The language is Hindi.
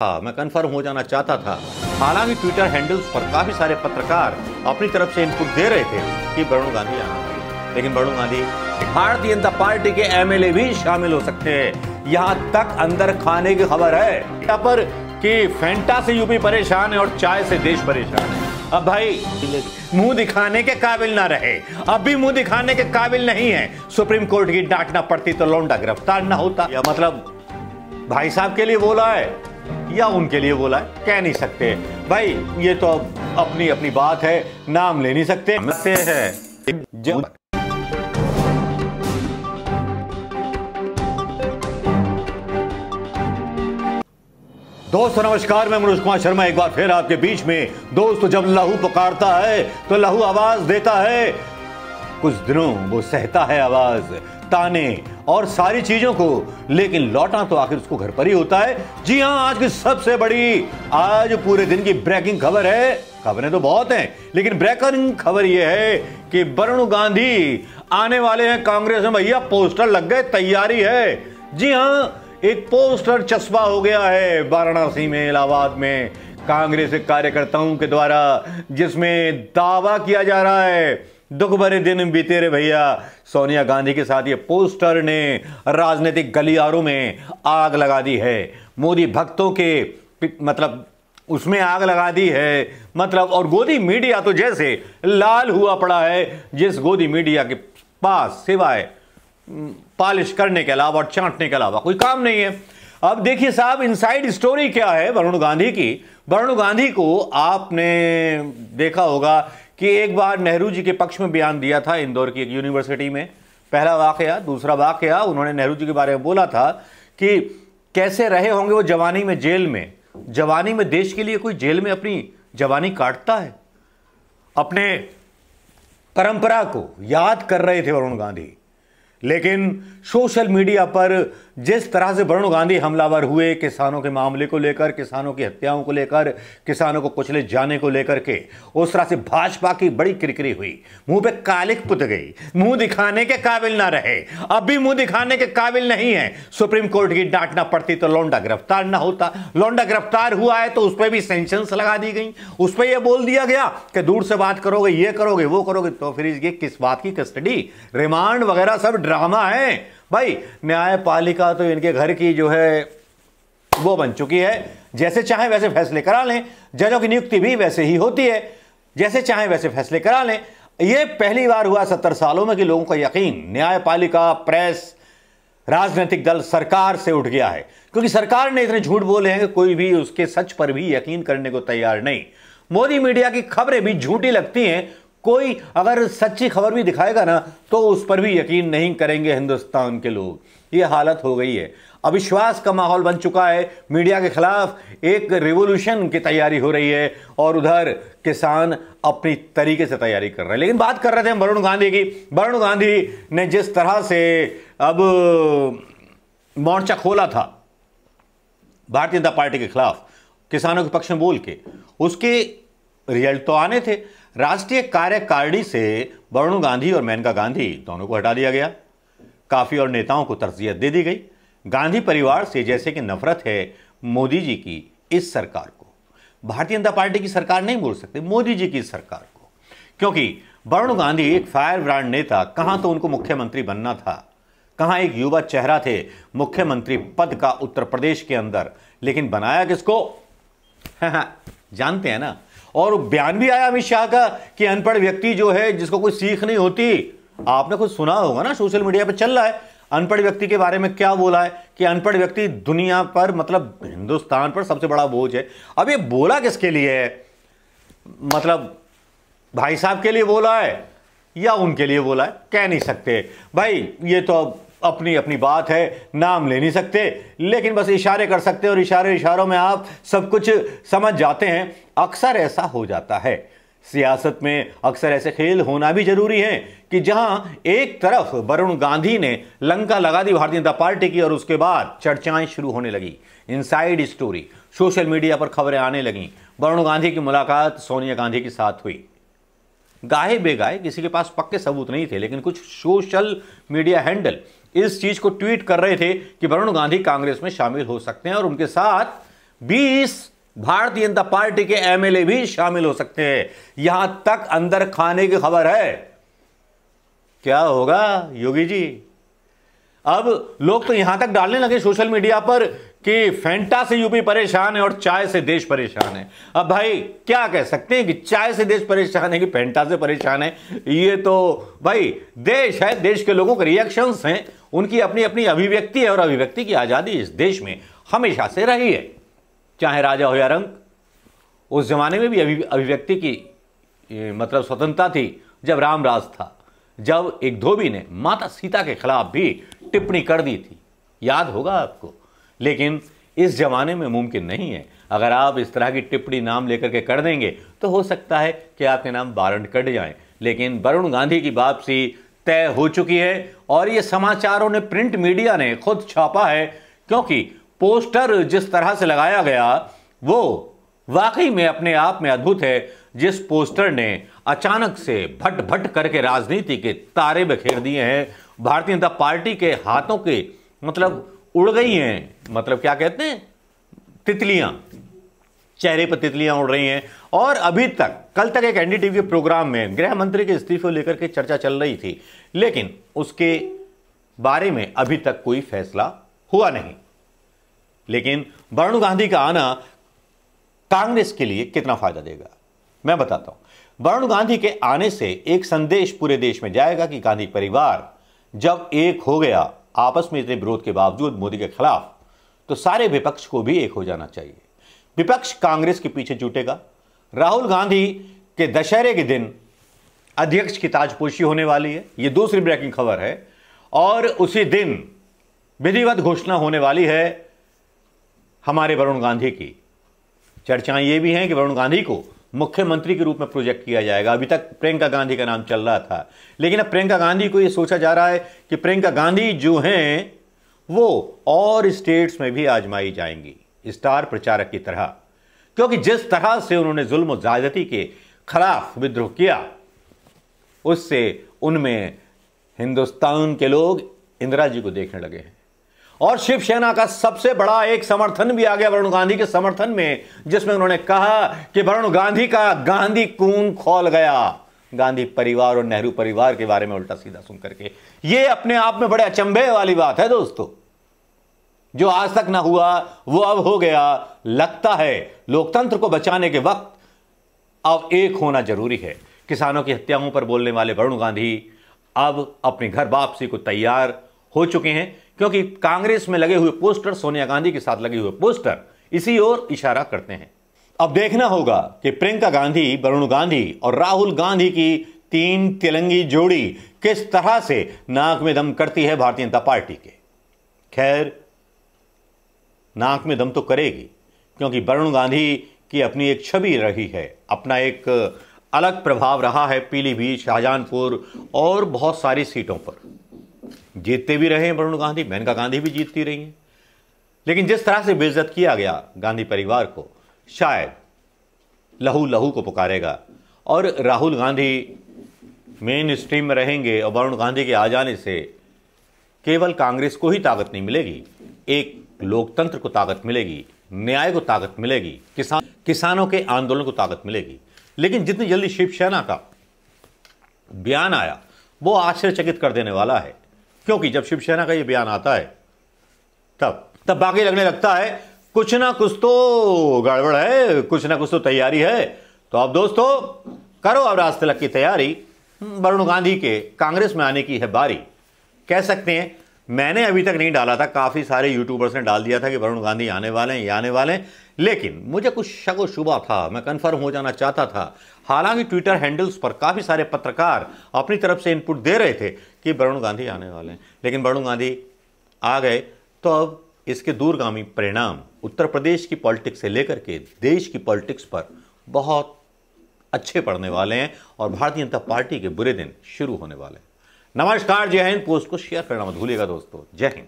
हाँ, मैं कंफर्म हो जाना चाहता था। हालांकि ट्विटर हैंडल्स पर काफी सारे पत्रकार अपनी तरफ से इनपुट दे रहे थे कि वरुण गांधी आना चाहिए, लेकिन वरुण गांधी भारतीय जनता पार्टी के एमएलए भी शामिल हो सकते हैं, यहां तक अंदर खाने की खबर है यहाँ पर कि फेंटा से यूपी परेशान है और चाय से देश परेशान है। अब भाई मुंह दिखाने के काबिल ना रहे, अब भी मुंह दिखाने के काबिल नहीं है। सुप्रीम कोर्ट की डांटना पड़ती तो लौंडा गिरफ्तार ना होता। या मतलब भाई साहब के लिए बोला है या उनके लिए बोला है, कह नहीं सकते भाई। ये तो अपनी अपनी बात है, नाम ले नहीं सकते है। जब दोस्तों नमस्कार, मैं मनोज कुमार शर्मा एक बार फिर आपके बीच में। दोस्तों जब लहू पुकारता है तो लहू आवाज देता है, कुछ दिनों वो सहता है आवाज, ताने और सारी चीजों को, लेकिन लौटा तो आखिर उसको घर पर ही होता है। जी हां, आज की सबसे बड़ी, आज पूरे दिन की ब्रेकिंग खबर है। खबरें तो बहुत हैं, लेकिन ब्रेकिंग खबर यह है कि वरुण गांधी आने वाले हैं कांग्रेस में। भैया पोस्टर लग गए, तैयारी है। जी हां, एक पोस्टर चस्पा हो गया है वाराणसी में, इलाहाबाद में कांग्रेस के कार्यकर्ताओं के द्वारा, जिसमें दावा किया जा रहा है दुख भरे दिन बीते रे भैया। सोनिया गांधी के साथ ये पोस्टर ने राजनीतिक गलियारों में आग लगा दी है, मोदी भक्तों के मतलब उसमें आग लगा दी है मतलब। और गोदी मीडिया तो जैसे लाल हुआ पड़ा है, जिस गोदी मीडिया के पास सिवाय पॉलिश करने के अलावा और चांटने के अलावा कोई काम नहीं है। अब देखिए साहब, इनसाइड स्टोरी क्या है वरुण गांधी की। वरुण गांधी को आपने देखा होगा कि एक बार नेहरू जी के पक्ष में बयान दिया था इंदौर की एक यूनिवर्सिटी में। पहला वाकया, दूसरा वाकया, उन्होंने नेहरू जी के बारे में बोला था कि कैसे रहे होंगे वो जवानी में जेल में। जवानी में देश के लिए कोई जेल में अपनी जवानी काटता है। अपने परंपरा को याद कर रहे थे वरुण गांधी, लेकिन सोशल मीडिया पर जिस तरह से वरुण गांधी हमलावर हुए किसानों के मामले को लेकर, किसानों की हत्याओं को लेकर, किसानों को कुचले जाने को लेकर के, उस तरह से भाजपा की बड़ी किरकिरी हुई, मुंह पे कालिक पुत गई, मुंह दिखाने के काबिल ना रहे, अब भी मुंह दिखाने के काबिल नहीं है। सुप्रीम कोर्ट की डांटना पड़ती तो लौंडा गिरफ्तार ना होता। लौंडा गिरफ्तार हुआ है तो उस पर भी सेंक्शंस लगा दी गई, उस पर यह बोल दिया गया कि दूर से बात करोगे, ये करोगे, वो करोगे, तो फिर ये किस बात की कस्टडी, रिमांड वगैरह सब ड्रामा है भाई। न्यायपालिका तो इनके घर की जो है वो बन चुकी है, जैसे चाहे वैसे फैसले करा लें। जजों की नियुक्ति भी वैसे ही होती है, जैसे चाहे वैसे फैसले करा लें। यह पहली बार हुआ 70 सालों में कि लोगों का यकीन न्यायपालिका, प्रेस, राजनीतिक दल, सरकार से उठ गया है, क्योंकि सरकार ने इतने झूठ बोले हैं कि कोई भी उसके सच पर भी यकीन करने को तैयार नहीं। मोदी मीडिया की खबरें भी झूठी लगती हैं, कोई अगर सच्ची खबर भी दिखाएगा ना तो उस पर भी यकीन नहीं करेंगे हिंदुस्तान के लोग। ये हालत हो गई है, अविश्वास का माहौल बन चुका है। मीडिया के खिलाफ एक रिवॉल्यूशन की तैयारी हो रही है और उधर किसान अपनी तरीके से तैयारी कर रहे हैं। लेकिन बात कर रहे थे हम वरुण गांधी की। वरुण गांधी ने जिस तरह से अब मोर्चा खोला था भारतीय जनता पार्टी के खिलाफ, किसानों के पक्ष में बोल के, उसके रिजल्ट तो आने थे। राष्ट्रीय कार्यकारिणी से वरुण गांधी और मेनका गांधी दोनों को हटा दिया गया, काफी और नेताओं को तरजीह दे दी गई। गांधी परिवार से जैसे कि नफरत है मोदी जी की इस सरकार को, भारतीय जनता पार्टी की सरकार नहीं बोल सकते, मोदी जी की सरकार को, क्योंकि वरुण गांधी एक फायर ब्रांड नेता, कहां तो उनको मुख्यमंत्री बनना था, कहां एक युवा चेहरा थे मुख्यमंत्री पद का उत्तर प्रदेश के अंदर, लेकिन बनाया किसको जानते हैं ना। और बयान भी आया अमित शाह का कि अनपढ़ व्यक्ति जो है, जिसको कोई सीख नहीं होती, आपने कुछ सुना होगा ना, सोशल मीडिया पे चल रहा है। अनपढ़ व्यक्ति के बारे में क्या बोला है कि अनपढ़ व्यक्ति दुनिया पर मतलब हिंदुस्तान पर सबसे बड़ा बोझ है। अब ये बोला किसके लिए है, मतलब भाई साहब के लिए बोला है या उनके लिए बोला है, कह नहीं सकते भाई। ये तो अपनी अपनी बात है, नाम ले नहीं सकते, लेकिन बस इशारे कर सकते हैं और इशारों में आप सब कुछ समझ जाते हैं। अक्सर ऐसा हो जाता है सियासत में, अक्सर ऐसे खेल होना भी जरूरी है कि जहां एक तरफ वरुण गांधी ने लंका लगा दी भारतीय जनता पार्टी की और उसके बाद चर्चाएं शुरू होने लगी, इनसाइड स्टोरी, सोशल मीडिया पर खबरें आने लगी। वरुण गांधी की मुलाकात सोनिया गांधी के साथ हुई, गाहे बेगाए, किसी के पास पक्के सबूत नहीं थे, लेकिन कुछ सोशल मीडिया हैंडल इस चीज को ट्वीट कर रहे थे कि वरुण गांधी कांग्रेस में शामिल हो सकते हैं और उनके साथ 20 भारतीय जनता पार्टी के एमएलए भी शामिल हो सकते हैं, यहां तक अंदर खाने की खबर है। क्या होगा योगी जी? अब लोग तो यहां तक डालने लगे सोशल मीडिया पर कि फेंटा से यूपी परेशान है और चाय से देश परेशान है। अब भाई क्या कह सकते हैं कि चाय से देश परेशान है कि फेंटा से परेशान है? ये तो भाई देश है, देश के लोगों के रिएक्शंस हैं, उनकी अपनी अपनी अभिव्यक्ति है और अभिव्यक्ति की आजादी इस देश में हमेशा से रही है, चाहे राजा हो या रंक। उस जमाने में भी अभिव्यक्ति की मतलब स्वतंत्रता थी जब राम राज था, जब एक धोबी ने माता सीता के खिलाफ भी टिप्पणी कर दी थी, याद होगा आपको। लेकिन इस जमाने में मुमकिन नहीं है। अगर आप इस तरह की टिप्पणी नाम लेकर के कर देंगे तो हो सकता है कि आपके नाम वारंट कट जाएं। लेकिन वरुण गांधी की वापसी तय हो चुकी है और ये समाचारों ने, प्रिंट मीडिया ने खुद छापा है, क्योंकि पोस्टर जिस तरह से लगाया गया वो वाकई में अपने आप में अद्भुत है। जिस पोस्टर ने अचानक से भट भट करके राजनीति के तारे बिखेर दिए हैं, भारतीय जनता पार्टी के हाथों के मतलब उड़ गई हैं, मतलब क्या कहते हैं, तितलियां, चेहरे पर तितलियां उड़ रही हैं। और अभी तक, कल तक एक एनडीटीवी के प्रोग्राम में गृह मंत्री के इस्तीफे लेकर के चर्चा चल रही थी, लेकिन उसके बारे में अभी तक कोई फैसला हुआ नहीं। लेकिन वरुण गांधी का आना कांग्रेस के लिए कितना फायदा देगा मैं बताता हूं। वरुण गांधी के आने से एक संदेश पूरे देश में जाएगा कि गांधी परिवार जब एक हो गया आपस में इतने विरोध के बावजूद मोदी के खिलाफ, तो सारे विपक्ष को भी एक हो जाना चाहिए। विपक्ष कांग्रेस के पीछे जुटेगा। राहुल गांधी के दशहरे के दिन अध्यक्ष की ताजपोशी होने वाली है, यह दूसरी ब्रेकिंग खबर है। और उसी दिन विधिवत घोषणा होने वाली है हमारे वरुण गांधी की। चर्चाएं ये भी हैं कि वरुण गांधी को मुख्यमंत्री के रूप में प्रोजेक्ट किया जाएगा। अभी तक प्रियंका गांधी का नाम चल रहा था, लेकिन अब प्रियंका गांधी को यह सोचा जा रहा है कि प्रियंका गांधी जो हैं वो और स्टेट्स में भी आजमाई जाएंगी स्टार प्रचारक की तरह, क्योंकि जिस तरह से उन्होंने जुल्म और ज्यादती के खिलाफ विद्रोह किया, उससे उनमें हिंदुस्तान के लोग इंदिरा जी को देखने लगे हैं। और शिवसेना का सबसे बड़ा एक समर्थन भी आ गया वरुण गांधी के समर्थन में, जिसमें उन्होंने कहा कि वरुण गांधी का गांधी खून खौल गया। गांधी परिवार और नेहरू परिवार के बारे में उल्टा सीधा सुन करके, यह अपने आप में बड़े अचंभे वाली बात है दोस्तों। जो आज तक ना हुआ वो अब हो गया। लगता है लोकतंत्र को बचाने के वक्त अब एक होना जरूरी है। किसानों की हत्याओं पर बोलने वाले वरुण गांधी अब अपने घर वापसी को तैयार हो चुके हैं, क्योंकि कांग्रेस में लगे हुए पोस्टर, सोनिया गांधी के साथ लगे हुए पोस्टर इसी ओर इशारा करते हैं। अब देखना होगा कि प्रियंका गांधी, वरुण गांधी और राहुल गांधी की तीन तिलंगी जोड़ी किस तरह से नाक में दम करती है भारतीय जनता पार्टी के। खैर, नाक में दम तो करेगी, क्योंकि वरुण गांधी की अपनी एक छवि रही है, अपना एक अलग प्रभाव रहा है। पीलीभीत, शाहजहांपुर और बहुत सारी सीटों पर जीतते भी रहे हैं वरुण गांधी, मेनका गांधी भी जीतती रही हैं। लेकिन जिस तरह से बेइज्जत किया गया गांधी परिवार को, शायद लहू लहू को पुकारेगा और राहुल गांधी मेन स्ट्रीम में रहेंगे। और वरुण गांधी के आ जाने से केवल कांग्रेस को ही ताकत नहीं मिलेगी, एक लोकतंत्र को ताकत मिलेगी, न्याय को ताकत मिलेगी, किसानों के आंदोलन को ताकत मिलेगी। लेकिन जितनी जल्दी शिवसेना का बयान आया वो आश्चर्यचकित कर देने वाला है, क्योंकि जब शिवसेना का ये बयान आता है तब बाकी लगने लगता है कुछ ना कुछ तो गड़बड़ है, कुछ ना कुछ तो तैयारी है। तो अब दोस्तों करो अब राज तिलक की तैयारी। वरुण गांधी के कांग्रेस में आने की है बारी, कह सकते हैं। मैंने अभी तक नहीं डाला था, काफी सारे यूट्यूबर्स ने डाल दिया था कि वरुण गांधी आने वाले हैं, ये आने वाले हैं, लेकिन मुझे कुछ शक और शुबा था, मैं कंफर्म हो जाना चाहता था। हालांकि ट्विटर हैंडल्स पर काफी सारे पत्रकार अपनी तरफ से इनपुट दे रहे थे कि वरुण गांधी आने वाले हैं, लेकिन वरुण गांधी आ गए तो अब इसके दूरगामी परिणाम उत्तर प्रदेश की पॉलिटिक्स से लेकर के देश की पॉलिटिक्स पर बहुत अच्छे पड़ने वाले हैं और भारतीय जनता पार्टी के बुरे दिन शुरू होने वाले हैं। नमस्कार, जय हिंद। पोस्ट को शेयर करना मत भूलिएगा दोस्तों। जय हिंद।